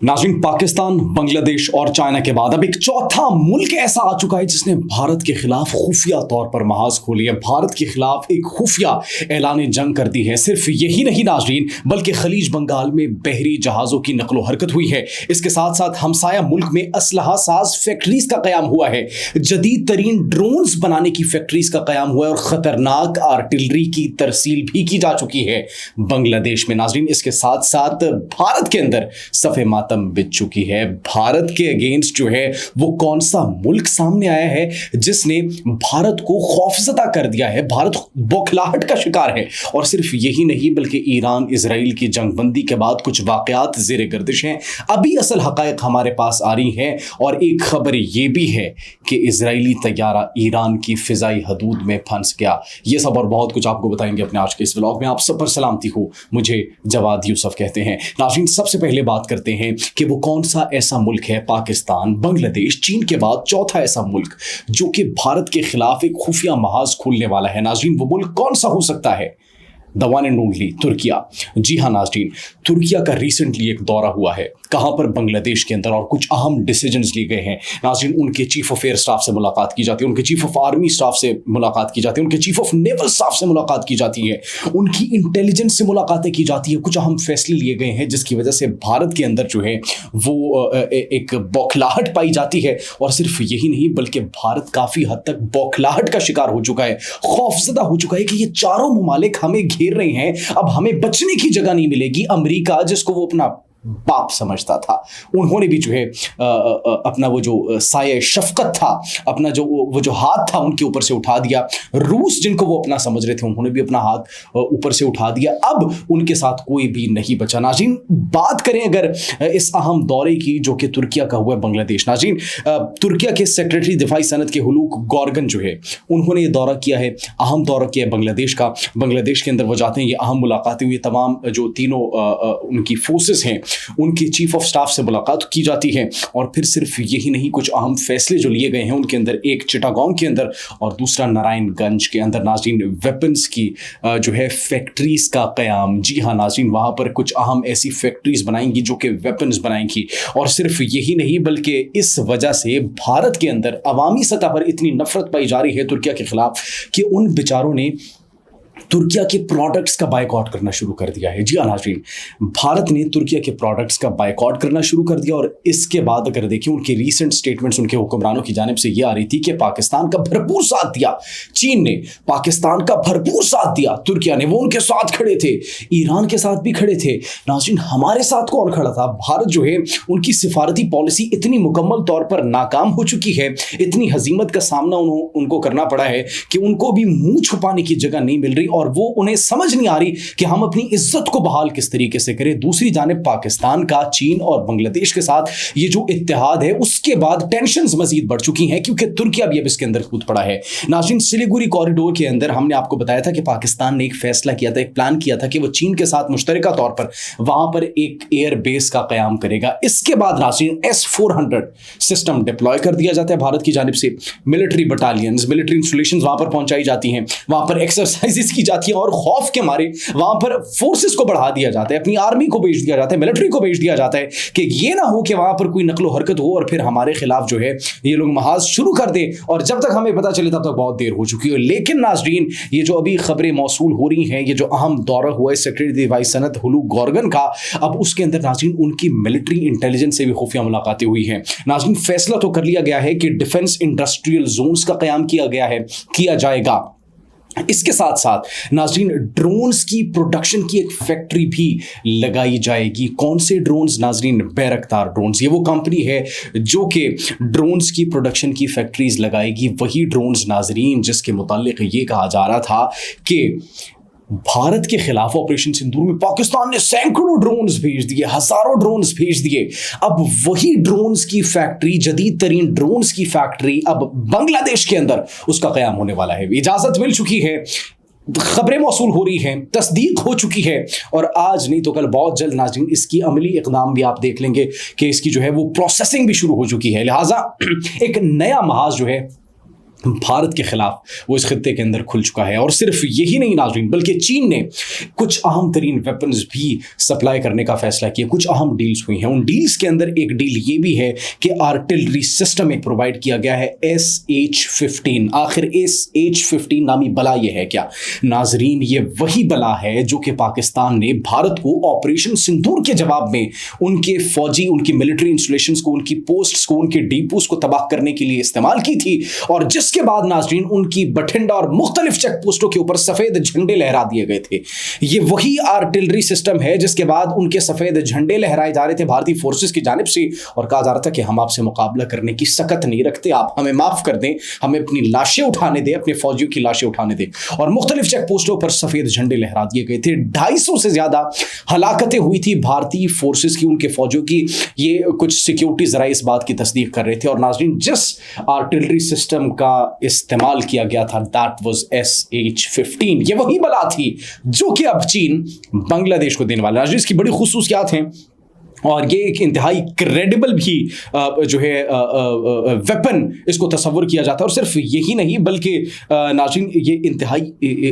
नाज़रीन, पाकिस्तान, बांग्लादेश और चाइना के बाद अब एक चौथा मुल्क ऐसा आ चुका है जिसने भारत के खिलाफ खुफिया तौर पर महाज खोली है, भारत के खिलाफ एक खुफिया ऐलान जंग कर दी है। सिर्फ यही नहीं नाज़रीन, बल्कि खलीज बंगाल में बहरी जहाज़ों की नकलो हरकत हुई है। इसके साथ साथ हमसाया मुल्क में असलहा साज फैक्ट्रीज का क़याम हुआ है, जदीद तरीन ड्रोन्स बनाने की फैक्ट्रीज का क़याम हुआ है और ख़तरनाक आर्टिलरी की तरसील भी की जा चुकी है बांग्लादेश में। नाज़रीन, इसके साथ साथ भारत के अंदर सफ़े बित चुकी है। भारत के अगेंस्ट जो है वो कौन सा मुल्क सामने आया है जिसने भारत को खौफजदा कर दिया है, भारत बौखलाहट का शिकार है। और सिर्फ यही नहीं बल्कि ईरान इजराइल की जंगबंदी के बाद कुछ वाकयात ज़ेरे गर्दिश हैं। अभी असल हकायक हमारे पास आ रही हैं और एक खबर ये भी है कि इजरायली तैयारा ईरान की फिजाई हदूद में फंस गया। ये सब और बहुत कुछ आपको बताएंगे अपने आज के इस व्लॉग में। आप सब पर सलामती हो, मुझे जवाद यूसुफ कहते हैं। नाज़रीन, सबसे पहले बात करते हैं कि वो कौन सा ऐसा मुल्क है, पाकिस्तान, बांग्लादेश, चीन के बाद चौथा ऐसा मुल्क जो कि भारत के खिलाफ एक खुफिया महाज खोलने वाला है। नाज़रीन, वो मुल्क कौन सा हो सकता है? The one and only Turkiye. जी हाँ नाज़रीन, तुर्किया का रिसेंटली एक दौरा हुआ है, कहाँ पर? बांग्लादेश के अंदर, और कुछ अहम डिसीजंस लिए गए हैं। नाज़रीन, उनके चीफ ऑफ एयर स्टाफ से मुलाकात की जाती है, उनके चीफ ऑफ आर्मी स्टाफ से मुलाकात की जाती है, उनके चीफ ऑफ नेवल स्टाफ से मुलाकात की जाती है, उनकी इंटेलिजेंस से मुलाकातें की जाती है। कुछ अहम फैसले लिए गए हैं जिसकी वजह से भारत के अंदर जो है वो एक बौखलाहट पाई जाती है। और सिर्फ यही नहीं बल्कि भारत काफ़ी हद तक बौखलाहट का शिकार हो चुका है, खौफजदा हो चुका है कि ये चारों ममालिक हमें घेर रहे हैं, अब हमें बचने की जगह नहीं मिलेगी। अमेरिका, जिसको वो अपना बाप समझता था, उन्होंने भी जो है अपना वो जो साये शफकत था, अपना जो वो जो हाथ था उनके ऊपर से उठा दिया। रूस, जिनको वो अपना समझ रहे थे, उन्होंने भी अपना हाथ ऊपर से उठा दिया। अब उनके साथ कोई भी नहीं बचा। नाज़रीन, बात करें अगर इस अहम दौरे की जो कि तुर्किया का हुआ है बांग्लादेश। नाज़रीन, तुर्किया के सेक्रेटरी दिफाई सनत के हुलूक गॉर्गन जो है उन्होंने ये दौरा किया है, अहम दौरा किया है बांग्लादेश का। बांग्लादेश के अंदर वो जाते हैं, ये अहम मुलाकातें हुई, तमाम जो तीनों उनकी फोर्सेस हैं उनके चीफ ऑफ स्टाफ से मुलाकात की जाती है। और फिर सिर्फ यही नहीं, कुछ अहम फैसले जो लिए गए हैं उनके अंदर, एक चिटागोंग के अंदर और दूसरा नारायणगंज के अंदर नाज़रीन वेपन्स की जो है फैक्ट्रीज का क़याम। जी हाँ नाज़रीन, वहाँ पर कुछ अहम ऐसी फैक्ट्रीज बनाएंगी जो कि वेपन्स बनाएंगी। और सिर्फ यही नहीं बल्कि इस वजह से भारत के अंदर अवामी सतह पर इतनी नफरत पाई जा रही है तुर्किया के खिलाफ कि उन बेचारों ने तुर्किया के प्रोडक्ट्स का बायकॉट करना शुरू कर दिया है। जी हाँ नाज़रीन, भारत ने तुर्किया के प्रोडक्ट्स का बायकॉट करना शुरू कर दिया। और इसके बाद अगर देखिए उनके रीसेंट स्टेटमेंट्स उनके हुक्मरानों की जानिब से ये आ रही थी कि पाकिस्तान का भरपूर साथ दिया, चीन ने पाकिस्तान का भरपूर साथ दिया, तुर्किया ने, वो उनके साथ खड़े थे, ईरान के साथ भी खड़े थे। नाज़रीन, हमारे साथ कौन खड़ा था? भारत जो है, उनकी सिफारती पॉलिसी इतनी मुकम्मल तौर पर नाकाम हो चुकी है, इतनी हजीमत का सामना उनको करना पड़ा है कि उनको भी मुंह छुपाने की जगह नहीं मिल रही और वो उन्हें समझ नहीं आ रही कि हम अपनी इज्जत को बहाल किस तरीके से करें। दूसरी जानिब पाकिस्तान का चीन और बांग्लादेश के साथ ये जो इत्तेहाद है, उसके बाद टेंशन्स मजीद बढ़ चुकी हैं क्योंकि तुर्किया भी अब इसके अंदर कूद पड़ा है। नाज़रीन, सिलीगुड़ी कॉरिडोर के अंदर हमने आपको बताया था कि पाकिस्तान ने एक फैसला किया था, एक प्लान किया था कि वो चीन के साथ मुश्तरका तौर पर वहां पर एक एयर बेस का क़याम करेगा। इसके बाद नाज़रीन S-400 सिस्टम डिप्लॉय कर दिया जाता है भारत की जानिब से, मिलिट्री बटालियंस, मिलिट्री इंस्टॉलेशंस वहां पर पहुंचाई जाती हैं, वहां पर एक्सरसाइजेस की जाती है और खौफ के मारे वहां पर फोर्सेस को बढ़ा दिया जाता है, अपनी आर्मी को भेज दिया जाता है, मिलिट्री को भेज दिया जाता है कि ये ना हो कि वहां पर कोई नकलो हरकत हो और फिर हमारे खिलाफ जो है ये लोग महाज शुरू कर दें और जब तक हमें पता चले तब तक बहुत देर हो चुकी है। लेकिन नाज़रीन, ये जो अभी खबरें मौसूल हो रही हैं, ये जो अहम दौरा हुआ है सेक्रेटरी दिफाई सनत हुलूक गॉर्गन का, अब उसके अंदर नाज़रीन उनकी मिलिट्री इंटेलिजेंस से भी खुफिया मुलाकातें हुई हैं। नाज़रीन, फैसला तो कर लिया गया है कि डिफेंस इंडस्ट्रियल जोन्स का क़याम किया जाएगा। इसके साथ साथ नाज़रीन ड्रोन्स की प्रोडक्शन की एक फैक्ट्री भी लगाई जाएगी। कौन से ड्रोन्स? नाज़रीन, बैरक्तार ड्रोन्स। ये वो कंपनी है जो कि ड्रोन्स की प्रोडक्शन की फैक्ट्रीज लगाएगी। वही ड्रोन्स नाज़रीन जिसके मुताल्लिक ये कहा जा रहा था कि भारत के खिलाफ ऑपरेशन सिंदूर में पाकिस्तान ने सैकड़ों ड्रोन्स भेज दिए, हजारों ड्रोन्स भेज दिए। अब वही ड्रोन्स की फैक्ट्री, जदीद तरीन ड्रोन्स की फैक्ट्री अब बांग्लादेश के अंदर उसका क़याम होने वाला है। इजाज़त मिल चुकी है, खबरें मौसूल हो रही हैं, तस्दीक हो चुकी है और आज नहीं तो कल बहुत जल्द नाज़रीन इसकी अमली इक़दाम भी आप देख लेंगे कि इसकी जो है वो प्रोसेसिंग भी शुरू हो चुकी है। लिहाजा एक नया महाज जो है भारत के खिलाफ वो इस खत्ते के अंदर खुल चुका है। और सिर्फ यही नहीं नाज़रीन, बल्कि चीन ने कुछ अहम तरीन वेपन्स भी सप्लाई करने का फैसला किया। कुछ अहम डील्स हुई हैं। उन डील्स के अंदर एक डील ये भी है कि आर्टिलरी सिस्टम एक प्रोवाइड किया गया है SH-15। आखिर SH-15 नामी बला ये है क्या नाज़रीन? ये वही बला है जो कि पाकिस्तान ने भारत को ऑपरेशन सिंदूर के जवाब में उनके फौजी, उनकी मिलिट्री इंस्टॉलेशंस को, उनकी पोस्ट्स को, उनके डिपोस को तबाह करने के लिए इस्तेमाल की थी। और जिसके बाद नाज़रीन उनकी बठिंडा और मुख्तलिफ चेक पोस्टों के ऊपर सफेद झंडे लहरा दिए गए थे। ये वही आर्टिलरी सिस्टम है जिसके बाद उनके सफेद झंडे लहराए जा रहे थे भारतीय फोर्सेस की जानिब से, और कहा जा रहा था कि हम आपसे मुकाबला करने की सकत नहीं रखते, आप हमें माफ कर दें, हमें अपनी लाशें उठाने दें, अपने फौजियों की लाशें उठाने दें। और मुख्तलिफ चेक पोस्टों पर सफेद झंडे लहरा दिए गए थे। 250 से ज्यादा हलाकतें हुई थी भारतीय फोर्सेस की, उनके फौजियों की। ये कुछ सिक्योरिटी जरा इस बात की तस्दीक कर रहे थे। और नाज़रीन जिस आर्टिलरी सिस्टम का इस्तेमाल किया गया था दैट वाज SH-15। ये वही बला थी जो कि अब चीन बांग्लादेश को देने वाला है। इसकी बड़ी खुसूसियात हैं और ये एक इंतहाई क्रेडिबल भी जो है वेपन इसको तस्वुर किया जाता है। और सिर्फ यही नहीं बल्कि नाज़रीन ये इंतहाई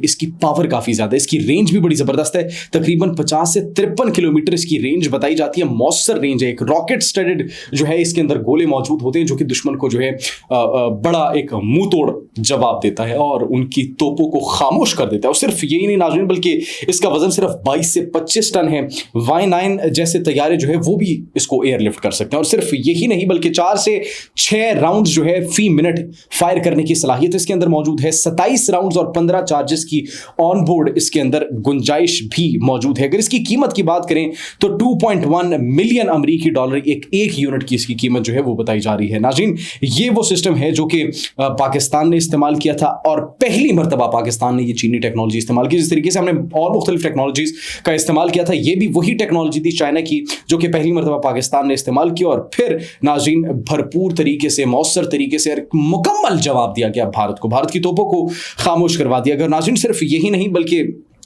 इसकी पावर काफ़ी ज़्यादा है, इसकी रेंज भी बड़ी ज़बरदस्त है। तकरीबन 50 से 53 किलोमीटर इसकी रेंज बताई जाती है। मौसर रेंज है, एक रॉकेट स्टडेड जो है इसके अंदर गोले मौजूद होते हैं जो कि दुश्मन को जो है बड़ा एक मुंह तोड़ जवाब देता है और उनकी तोपों को खामोश कर देता है। और सिर्फ यही नहीं नाज़रीन बल्कि इसका वजन सिर्फ 22 से 25 टन है। Y9 जैसे तैयारे जो है वो भी इसको एयरलिफ्ट कर सकते हैं। और सिर्फ यही नहीं बल्कि 4 से 6 राउंड जो है फी मिनट फायर करने की सलाहियत इसके अंदर मौजूद है। 27 राउंड्स और 15 चार्जेस की ऑन बोर्ड इसके अंदर गुंजाइश भी मौजूद है। अगर इसकी कीमत की बात करें तो 2.1 मिलियन अमरीकी डॉलर एक यूनिट की इसकी कीमत जो है वो बताई जा रही है। नाज़रीन ये वो सिस्टम है जो कि पाकिस्तान ने इस्तेमाल किया था और पहली मरतबा पाकिस्तान ने ये चीनी टेक्नोलॉजी इस्तेमाल की। जिस तरीके से हमने और मुख्तलिफ टेक्नोलॉजीज का इस्तेमाल किया था, ये भी वही टेक्नोलॉजी थी चाइना की जो कि पहली मरतबा पाकिस्तान ने इस्तेमाल किया। और फिर नाज़रीन भरपूर तरीके से, मौसर तरीके से मुकम्मल जवाब दिया गया भारत को, भारत की तोपों को खामोश करवा दिया गया। नाज़रीन सिर्फ यही नहीं बल्कि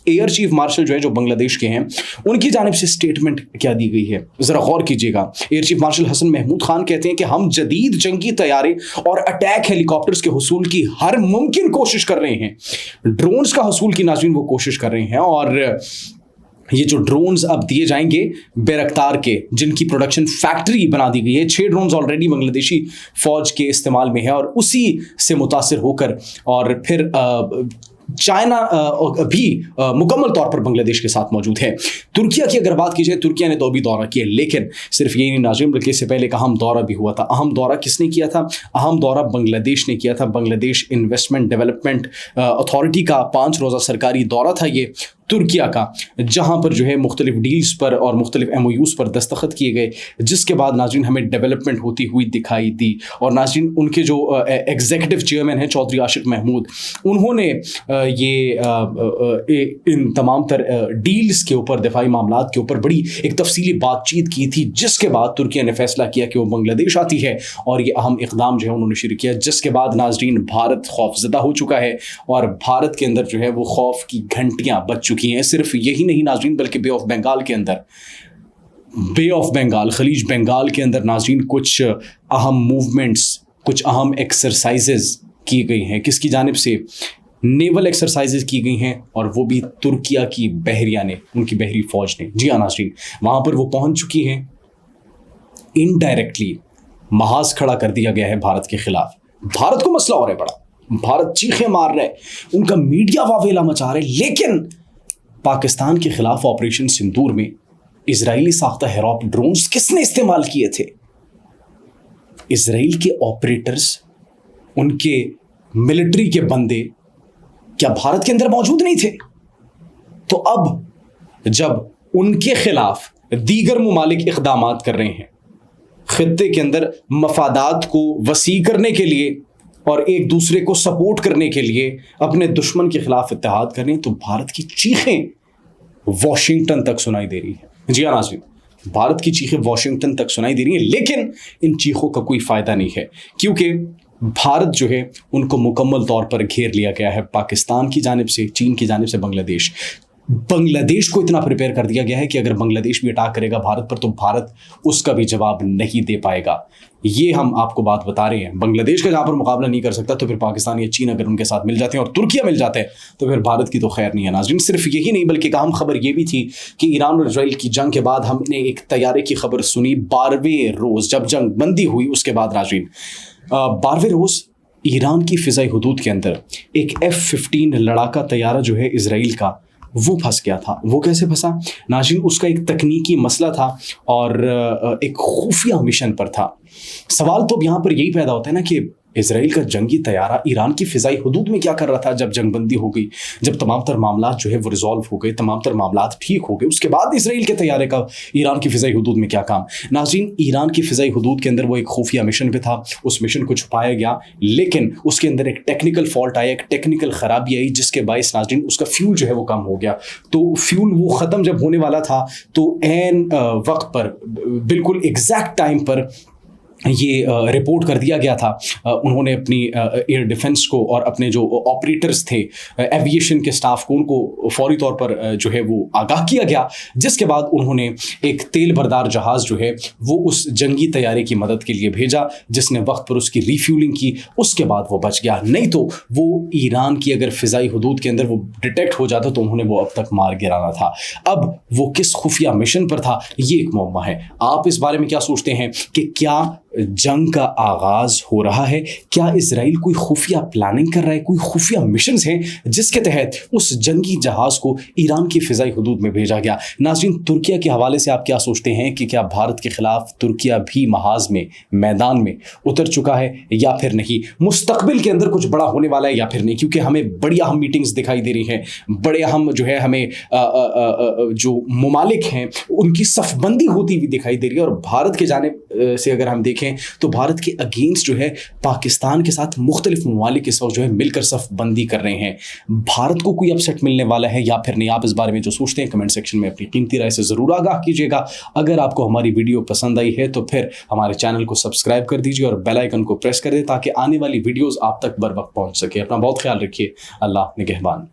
एयर चीफ मार्शल जो है जो बांग्लादेश के हैं उनकी जानिब से स्टेटमेंट क्या दी गई है जरा गौर कीजिएगा। Air chief marshal Hasan Mahmood Khan कहते हैं कि हम जदीद जंगी तैयारे और अटैक हेलीकॉप्टर्स के हुसूल की हर मुमकिन कोशिश कर रहे हैं। ड्रोन्स का हुसूल की नाज़रीन वो कोशिश कर रहे हैं। और ये जो ड्रोन्स अब दिए जाएंगे बैरक्तार के, जिनकी प्रोडक्शन फैक्ट्री बना दी गई है, 6 ड्रोन्स ऑलरेडी बांग्लादेशी फौज के इस्तेमाल में है और उसी से मुतासिर होकर और फिर चाइना भी मुकम्मल तौर पर बांग्लादेश के साथ मौजूद है। तुर्किया की अगर बात की जाए, तुर्किया ने तो भी दौरा किया, लेकिन सिर्फ यही नहीं नाज़रीन बल्कि इससे पहले एक अहम दौरा भी हुआ था। अहम दौरा किसने किया था? अहम दौरा बांग्लादेश ने किया था। बांग्लादेश इन्वेस्टमेंट डेवलपमेंट अथॉरिटी का 5 रोज़ा सरकारी दौरा था ये तुर्किया का, जहाँ पर जो है मुख्तलिफ डील्स पर और मुख्तलिफ MOUs पर दस्तखत किए गए, जिसके बाद नाज़रीन हमें डेवलपमेंट होती हुई दिखाई दी। और नाज़रीन उनके जो एग्जीक्यूटिव चेयरमैन हैं चौधरी आशिक महमूद, उन्होंने इन तमाम तर डील्स के ऊपर, दिफाई मामलात के ऊपर बड़ी एक तफसीली बातचीत की थी, जिसके बाद तुर्किया ने फैसला किया कि वो बांग्लादेश आती है और ये अहम इक़दाम जो है उन्होंने शुरू किया, जिसके बाद नाज़रीन भारत खौफजदा हो चुका है और भारत के अंदर जो है वो खौफ की घंटियाँ बज चुकी हैं। सिर्फ यही नहीं नाज़रीन बल्कि बे ऑफ बंगाल के अंदर, बे ऑफ बंगाल, खलीज बंगाल के अंदर नाज़रीन कुछ अहम मूवमेंट्स, कुछ अहम एक्सरसाइजेज की गई हैं। किसकी जानिब से? नेवल एक्सरसाइजेज की गई हैं और वो भी तुर्किया की बहरिया ने, उनकी बहरी फौज ने। जी हाँ नाज़रीन, वहाँ पर वो पहुँच चुकी हैं। इनडायरेक्टली महाज खड़ा कर दिया गया है भारत के खिलाफ। भारत को मसला हो रहा है बड़ा, भारत चीखें मार रहा है, उनका मीडिया वावेला मचा रहा है, लेकिन पाकिस्तान के खिलाफ ऑपरेशन सिंदूर में इजरायली साख्ता हेरॉप ड्रोन्स किसने इस्तेमाल किए थे? इजराइल के ऑपरेटर्स, उनके मिलिट्री के बंदे क्या भारत के अंदर मौजूद नहीं थे? तो अब जब उनके खिलाफ दीगर मुमालिक इक़दामात कर रहे हैं खित्ते के अंदर मफादात को वसी करने के लिए और एक दूसरे को सपोर्ट करने के लिए अपने दुश्मन के खिलाफ इत्तेहाद कर रहे हैं, तो भारत की चीखें वॉशिंगटन तक सुनाई दे रही है। जी हाँ नाज़रीन, भारत की चीखें वॉशिंगटन तक सुनाई दे रही हैं, लेकिन इन चीखों का कोई फ़ायदा नहीं है, क्योंकि भारत जो है उनको मुकम्मल तौर पर घेर लिया गया है पाकिस्तान की जानिब से, चीन की जानिब से बांग्लादेश। बांग्लादेश को इतना प्रिपेयर कर दिया गया है कि अगर बांग्लादेश भी अटैक करेगा भारत पर तो भारत उसका भी जवाब नहीं दे पाएगा। ये हम आपको बात बता रहे हैं। बांग्लादेश का जहाँ पर मुकाबला नहीं कर सकता तो फिर पाकिस्तान या चीन अगर उनके साथ मिल जाते हैं और तुर्किया मिल जाते हैं तो फिर भारत की तो खैर नहीं है। नाज़रीन, सिर्फ यही नहीं बल्कि एक अहम खबर ये भी थी कि ईरान और इजराइल की जंग के बाद हमने एक तैयारे की खबर सुनी 12वें रोज़ जब जंग बंदी हुई उसके बाद। नाज़रीन, 12वें रोज़ ईरान की फ़िज़ाई हुदूद के अंदर एक F-15 लड़ाका तैयारा जो है इजराइल का, वो फंस गया था। वो कैसे फंसा? नाज़रीन, उसका एक तकनीकी मसला था और एक खुफिया मिशन पर था। सवाल तो अब यहाँ पर यही पैदा होता है ना कि इजराइल का जंगी तैयारा ईरान की फ़िज़ाई हुदूद में क्या कर रहा था जब जंगबंदी हो गई, जब तमाम तर मामलात जो है वो रिजॉल्व हो गए, तमाम तर मामलात ठीक हो गए, उसके बाद इजराइल के तैयारे का ईरान की फ़िज़ाई हुदूद में क्या काम? नाज़रीन, ईरान की फ़िज़ाई हुदूद के अंदर वो एक खुफिया मिशन पे था, उस मिशन को छुपाया गया, लेकिन उसके अंदर एक टेक्निकल फॉल्ट आया, एक टेक्निकल ख़राबी आई जिसके बायस नाज़रीन उसका फ्यूल जो है वो कम हो गया। तो फ्यूल वो ख़त्म जब होने वाला था तो ऐन वक्त पर, बिल्कुल एग्जैक्ट टाइम पर ये रिपोर्ट कर दिया गया था। उन्होंने अपनी एयर डिफेंस को और अपने जो ऑपरेटर्स थे एविएशन के स्टाफ को, उनको फौरी तौर पर जो है वो आगाह किया गया, जिसके बाद उन्होंने एक तेल बरदार जहाज़ जो है वो उस जंगी तैयारे की मदद के लिए भेजा, जिसने वक्त पर उसकी रीफ्यूलिंग की, उसके बाद वो बच गया। नहीं तो वो ईरान की अगर फ़िज़ाई हुदूद के अंदर वो डिटेक्ट हो जाता तो उन्होंने वो अब तक मार गिराना था। अब वो किस खुफिया मिशन पर था, ये एक मुअम्मा है। आप इस बारे में क्या सोचते हैं कि क्या जंग का आगाज हो रहा है? क्या इजराइल कोई खुफिया प्लानिंग कर रहा है, कोई खुफिया मिशंस हैं जिसके तहत उस जंगी जहाज को ईरान की फ़िज़ाई हुदूद में भेजा गया? नाज़रीन, तुर्किया के हवाले से आप क्या सोचते हैं कि क्या भारत के खिलाफ तुर्किया भी महाज में, मैदान में उतर चुका है या फिर नहीं? मुस्तकबिल के अंदर कुछ बड़ा होने वाला है या फिर नहीं? क्योंकि हमें बड़ी अहम मीटिंग्स दिखाई दे रही हैं, बड़े अहम जो है हमें जो ममालिक हैं उनकी सफ़बंदी होती हुई दिखाई दे रही है। और भारत के जानिब से अगर हम देखें तो भारत के अगेंस्ट जो है पाकिस्तान के साथ मुख्तलिफ ममालिक इस वक्त जो है मिलकर सफ़बंदी कर रहे हैं। भारत को कोई अपसेट मिलने वाला है या फिर नहीं? आप इस बारे में जो सोचते हैं कमेंट सेक्शन में अपनी कीमती राय से ज़रूर आगाह कीजिएगा। अगर आपको हमारी वीडियो पसंद आई है तो फिर हमारे चैनल को सब्सक्राइब कर दीजिए और बेल आइकन को प्रेस कर दें ताकि आने वाली वीडियोज़ आप तक बर वक्त पहुँच सके। अपना बहुत ख्याल रखिए। अल्लाह निगहबान।